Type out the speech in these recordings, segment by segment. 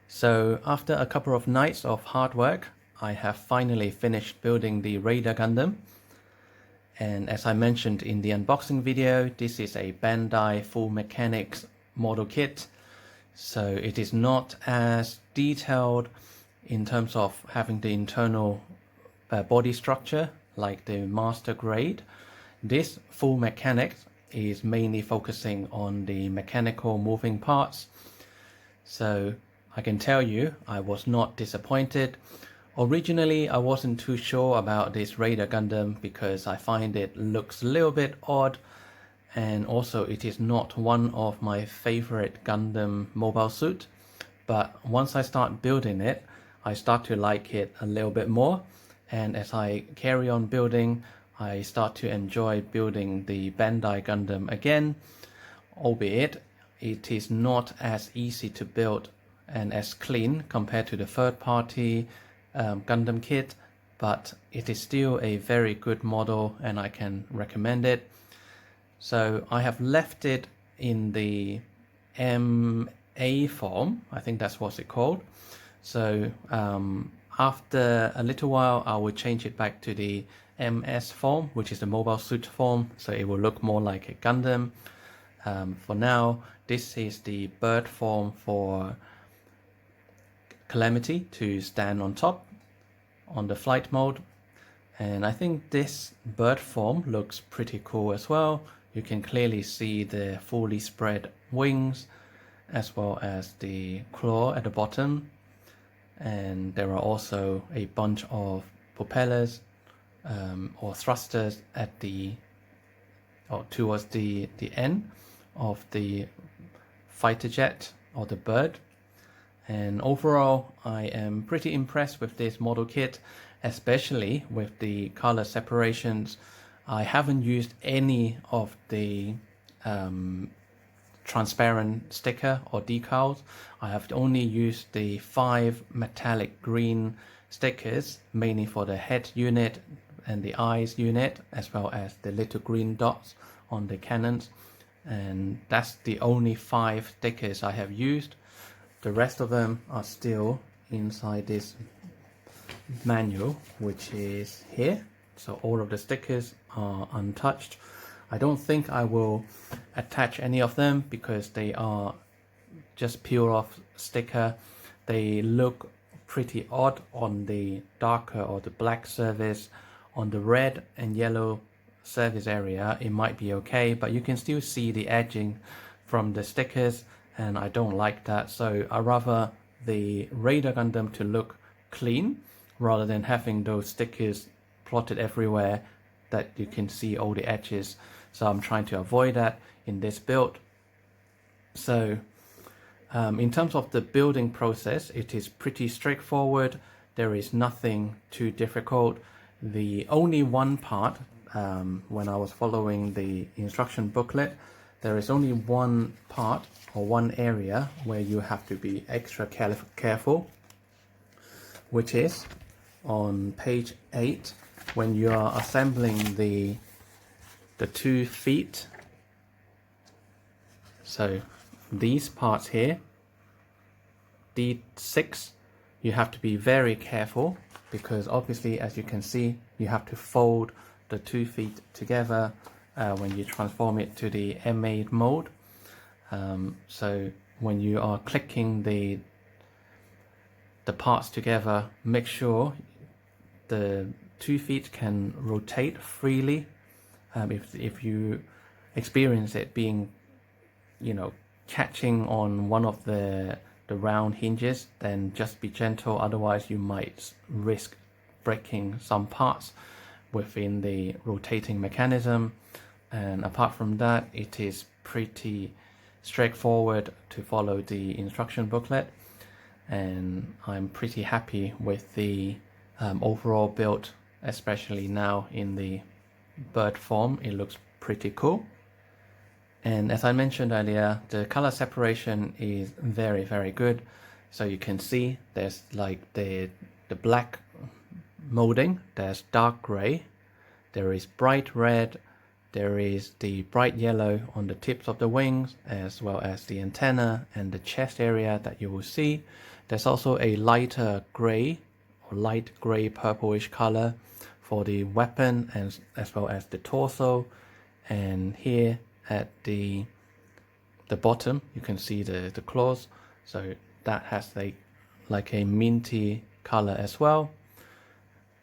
So after a couple of nights of hard work, I have finally finished building the Raider Gundam. And as I mentioned in the unboxing video, this is a Bandai full mechanics model kit. So it is not as detailed in terms of having the internal body structure like the master grade. This full mechanics is mainly focusing on the mechanical moving parts. So I can tell you I was not disappointed. Originally I wasn't too sure about this Raider Gundam because I find it looks a little bit odd, and also it is not one of my favorite Gundam mobile suit. But once I start building it, I start to like it a little bit more, and as I carry on building, I start to enjoy building the Bandai Gundam again, albeit it is not as easy to build and as clean compared to the third-party Gundam kit, but it is still a very good model and I can recommend it. So I have left it in the MA form, I think that's what it's called. So after a little while I will change it back to the MS form, which is the mobile suit form, so it will look more like a Gundam. For now, this is the bird form for Calamity to stand on top on the flight mode, and I think this bird form looks pretty cool as well. You can clearly see the fully spread wings as well as the claw at the bottom, and there are also a bunch of propellers or thrusters at the towards the end of the fighter jet or the bird. And overall, I am pretty impressed with this model kit, especially with the color separations. I haven't used any of the transparent sticker or decals. I have only used the 5 metallic green stickers, mainly for the head unit and the eyes unit, as well as the little green dots on the cannons. And that's the only 5 stickers I have used. The rest of them are still inside this manual, which is here. So all of the stickers are untouched. I don't think I will attach any of them because they are just peel off sticker. They look pretty odd on the darker or the black surface. On the red and yellow surface area it might be okay, but you can still see the edging from the stickers, and I don't like that. So I rather the Raider Gundam to look clean rather than having those stickers plotted everywhere that you can see all the edges. So I'm trying to avoid that in this build. So in terms of the building process, it is pretty straightforward. There is nothing too difficult. The only one part, when I was following the instruction booklet, there is only one part or one area where you have to be extra careful, which is on page 8 when you are assembling the 2 feet. So these parts here, D6, you have to be very careful because obviously, as you can see, you have to fold the 2 feet together when you transform it to the M8 mode. So when you are clicking the parts together, make sure the 2 feet can rotate freely. If you experience it being, catching on one of the round hinges, then just be gentle, otherwise you might risk breaking some parts within the rotating mechanism. And apart from that, it is pretty straightforward to follow the instruction booklet, and I'm pretty happy with the overall build, especially now in the bird form. It looks pretty cool. And as I mentioned earlier, the color separation is very, very good. So you can see there's like the black molding, there's dark gray, there is bright red, there is the bright yellow on the tips of the wings, as well as the antenna and the chest area that you will see. There's also a lighter gray or light gray purplish color for the weapon and as well as the torso. And here at the bottom you can see the claws, so that has like a minty color as well.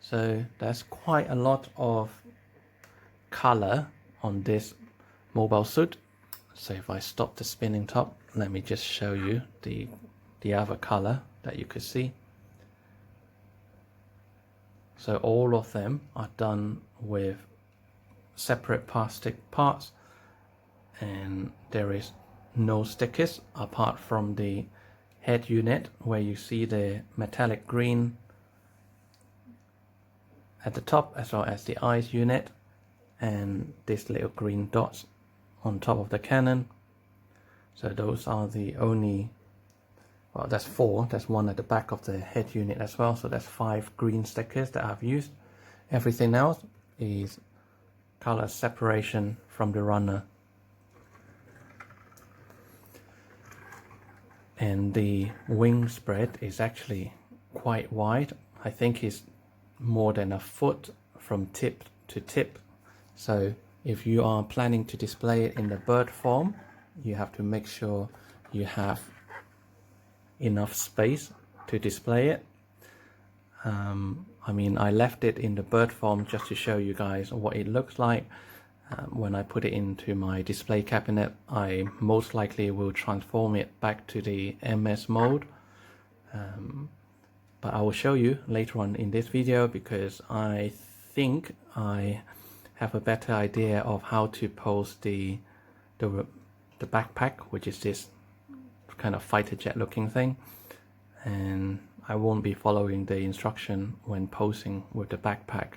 So there's quite a lot of color on this mobile suit. So if I stop the spinning top, let me just show you the other color that you could see. So all of them are done with separate plastic parts, and there is no stickers apart from the head unit where you see the metallic green at the top, as well as the eyes unit and these little green dots on top of the cannon. So those are the only, well, that's 4. There's one at the back of the head unit as well, so that's 5 green stickers that I've used. Everything else is color separation from the runner. And the wing spread is actually quite wide. I think it's more than a foot from tip to tip. So if you are planning to display it in the bird form, you have to make sure you have enough space to display it. I mean, I left it in the bird form just to show you guys what it looks like. When I put it into my display cabinet, I most likely will transform it back to the MS mode. But I will show you later on in this video, because I think I have a better idea of how to pose the backpack, which is this kind of fighter jet looking thing, and I won't be following the instruction when posing with the backpack,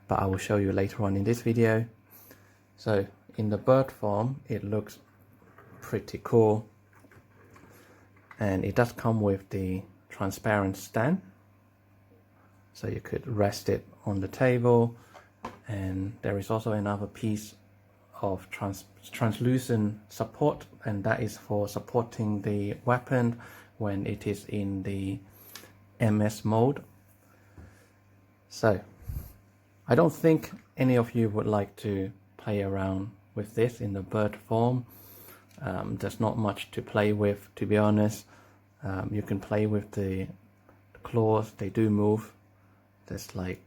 but I will show you later on in this video. So in the bird form it looks pretty cool, and it does come with the transparent stand, so you could rest it on the table. And there is also another piece of translucent support, and that is for supporting the weapon when it is in the MS mode. So I don't think any of you would like to play around with this in the bird form. There's not much to play with, to be honest. You can play with the claws, they do move. There's like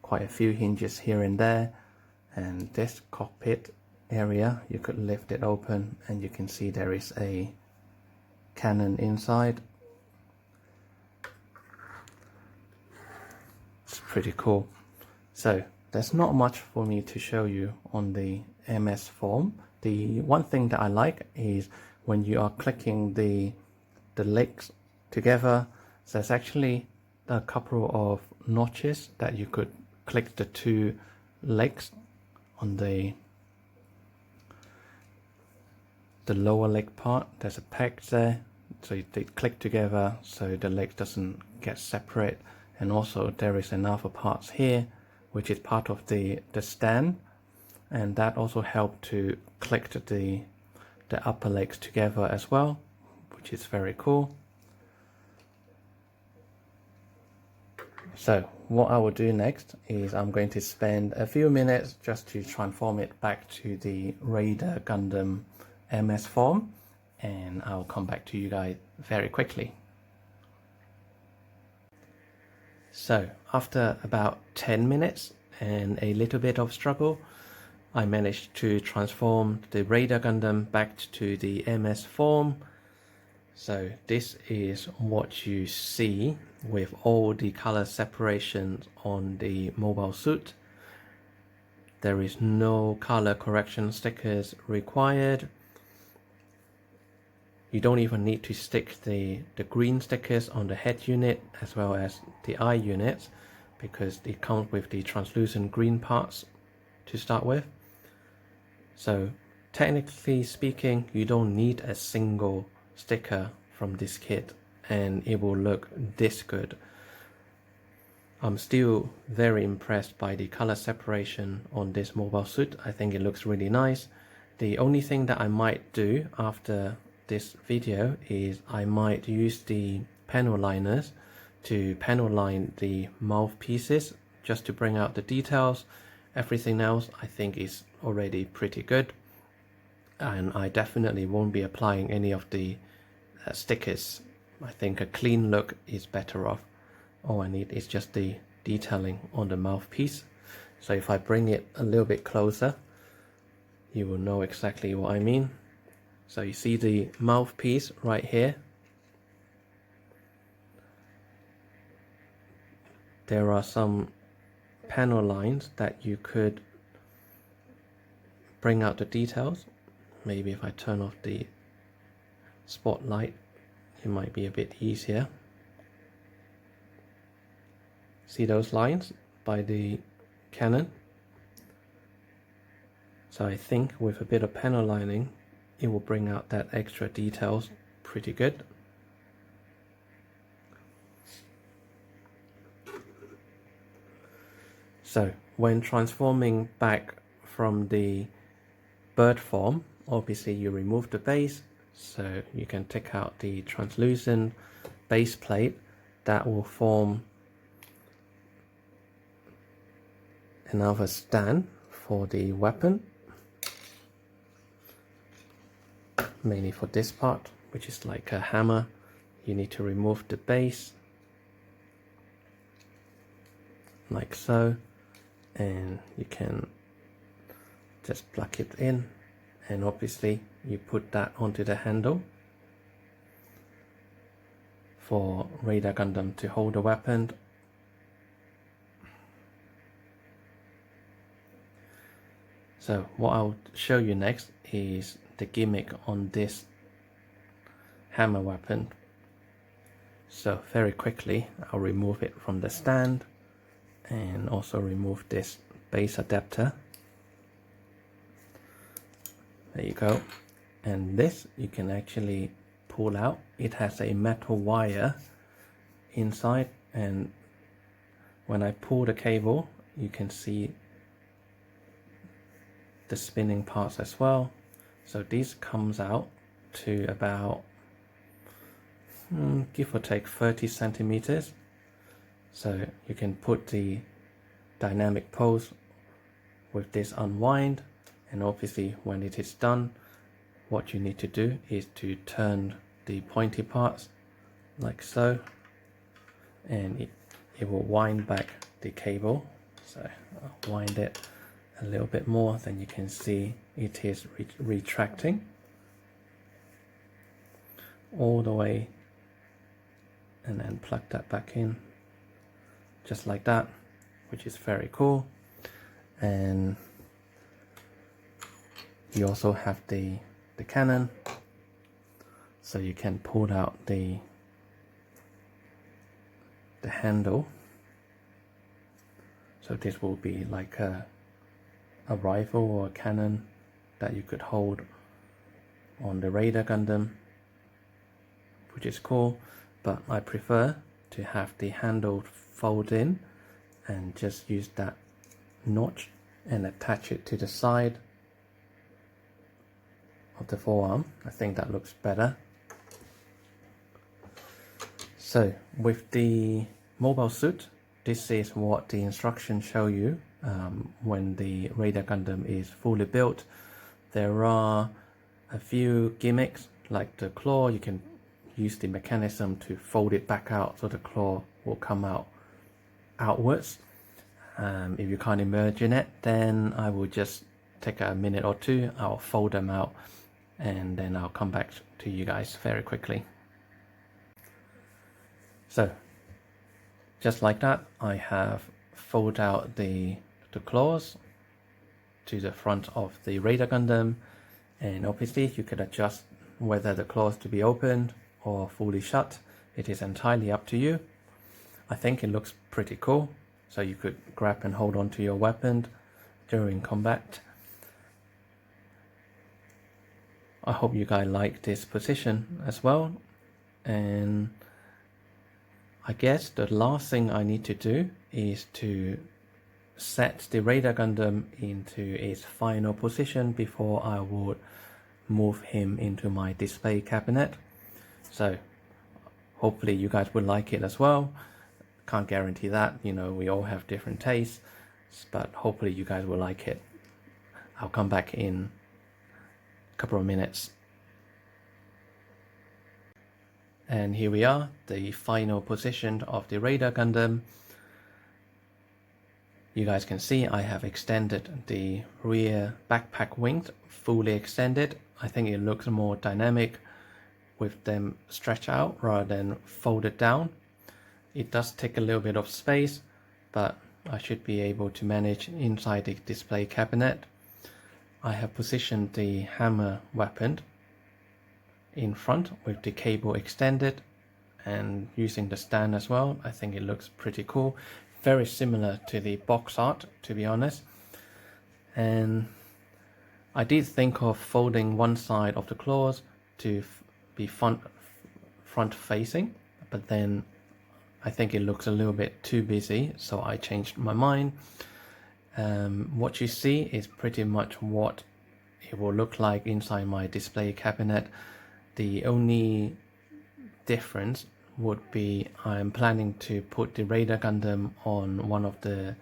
quite a few hinges here and there, and this cockpit area you could lift it open and you can see there is a cannon inside. It's pretty cool. So there's not much for me to show you on the MS form. The one thing that I like is when you are clicking the legs together, there's actually a couple of notches that you could click the 2 legs on the lower leg part. There's a peg there, so they click together so the leg doesn't get separate. And also there is another part here which is part of the stand, and that also helped to click the upper legs together as well, which is very cool. So what I will do next is I'm going to spend a few minutes just to transform it back to the Raider Gundam MS form, and I'll come back to you guys very quickly. So after about 10 minutes and a little bit of struggle, I managed to transform the Raider Gundam back to the MS form. So this is what you see with all the color separations on the mobile suit. There is no color correction stickers required. You don't even need to stick the green stickers on the head unit as well as the eye units, because it comes with the translucent green parts to start with. So technically speaking, you don't need a single sticker from this kit and it will look this good. I'm still very impressed by the color separation on this mobile suit. I think it looks really nice. The only thing that I might do after this video is I might use the panel liners to panel line the mouthpieces just to bring out the details. Everything else I think is already pretty good, and I definitely won't be applying any of the stickers. I think a clean look is better off. All I need is just the detailing on the mouthpiece. So if I bring it a little bit closer, you will know exactly what I mean. So you see the mouthpiece right here. There are some panel lines that you could bring out the details. Maybe if I turn off the spotlight, it might be a bit easier. See those lines by the cannon? So I think with a bit of panel lining, it will bring out that extra details pretty good. So when transforming back from the bird form, obviously you remove the base, so you can take out the translucent base plate that will form another stand for the weapon, mainly for this part, which is like a hammer. You need to remove the base like so, and you can just plug it in, and obviously you put that onto the handle for Raider Gundam to hold the weapon. So what I'll show you next is the gimmick on this hammer weapon. So very quickly I'll remove it from the stand and also remove this base adapter. There you go. And this you can actually pull out. It has a metal wire inside, and when I pull the cable you can see the spinning parts as well. So this comes out to about give or take 30 centimeters. So you can put the dynamic pose with this unwind, and obviously when it is done, what you need to do is to turn the pointy parts like so, and it will wind back the cable. So I'll wind it a little bit more, then you can see it is retracting all the way, and then plug that back in just like that, which is very cool. And you also have the cannon, so you can pull out the handle. So this will be like a rifle or a cannon that you could hold on the Raider Gundam, which is cool, but I prefer to have the handle fold in and just use that notch and attach it to the side of the forearm. I think that looks better. So with the mobile suit, this is what the instructions show you when the Raider Gundam is fully built. There are a few gimmicks, like the claw. You can use the mechanism to fold it back out so the claw will come out outwards. If you can't imagine it, then I will just take a minute or two, I'll fold them out, and then I'll come back to you guys very quickly. So just like that, I have folded out the claws to the front of the Raider Gundam, and obviously you could adjust whether the claws to be opened or fully shut. It is entirely up to you. I think it looks pretty cool, so you could grab and hold on to your weapon during combat. I hope you guys like this position as well, and I guess the last thing I need to do is to set the Raider Gundam into its final position before I would move him into my display cabinet. So hopefully you guys would like it as well. Can't guarantee that, you know, we all have different tastes, but hopefully you guys will like it. I'll come back in a couple of minutes. And here we are, the final position of the Raider Gundam. You guys can see I have extended the rear backpack wings, fully extended. I think it looks more dynamic with them stretched out rather than folded down. It does take a little bit of space, but I should be able to manage inside the display cabinet. I have positioned the hammer weapon in front with the cable extended and using the stand as well. I think it looks pretty cool. Very similar to the box art, to be honest. And I did think of folding one side of the claws to be front facing, but then I think it looks a little bit too busy, so I changed my mind. What you see is pretty much what it will look like inside my display cabinet. The only difference would be I'm planning to put the Raider Gundam on one of the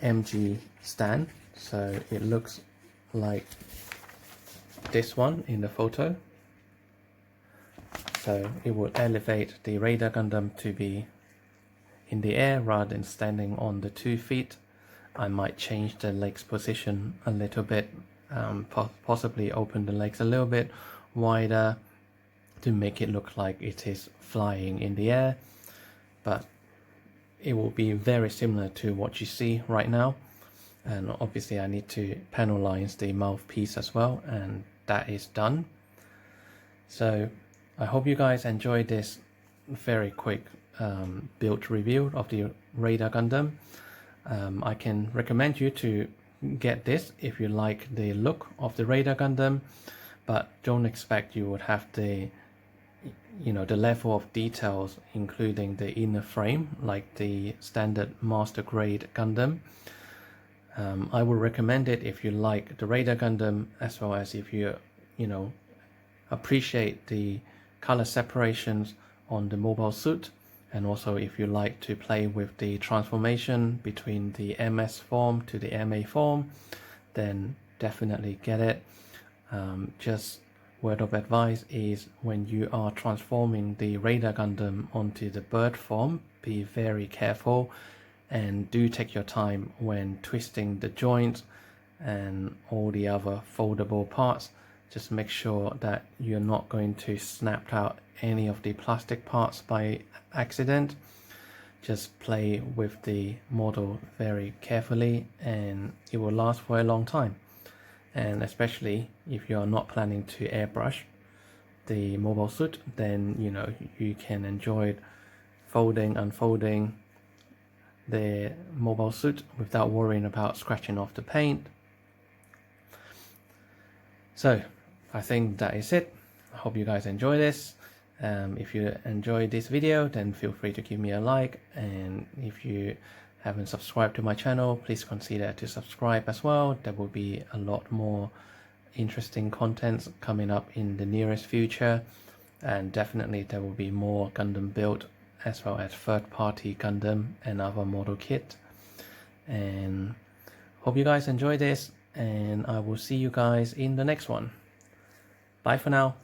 MG stand, so it looks like this one in the photo. So it would elevate the Raider Gundam to be in the air rather than standing on the 2 feet. I might change the legs position a little bit, possibly open the legs a little bit wider to make it look like it is flying in the air, but it will be very similar to what you see right now. And obviously I need to panelize the mouthpiece as well, and that is done. So I hope you guys enjoyed this very quick build review of the Raider Gundam. I can recommend you to get this if you like the look of the Raider Gundam, but don't expect you would have the the level of details including the inner frame like the standard master grade Gundam. I would recommend it if you like the Raider Gundam, as well as if you appreciate the color separations on the mobile suit, and also if you like to play with the transformation between the MS form to the MA form, then definitely get it. Just word of advice is when you are transforming the Raider Gundam onto the bird form, be very careful and do take your time when twisting the joints and all the other foldable parts. Just make sure that you're not going to snap out any of the plastic parts by accident. Just play with the model very carefully and it will last for a long time. And especially if you are not planning to airbrush the mobile suit, then you can enjoy folding, unfolding the mobile suit without worrying about scratching off the paint. So I think that is it. I hope you guys enjoy this. If you enjoyed this video, then feel free to give me a like, and if you haven't subscribed to my channel, please consider to subscribe as well. There will be a lot more interesting contents coming up in the nearest future, and definitely there will be more Gundam built, as well as third-party Gundam and other model kit. And hope you guys enjoy this, and I will see you guys in the next one. Bye for now.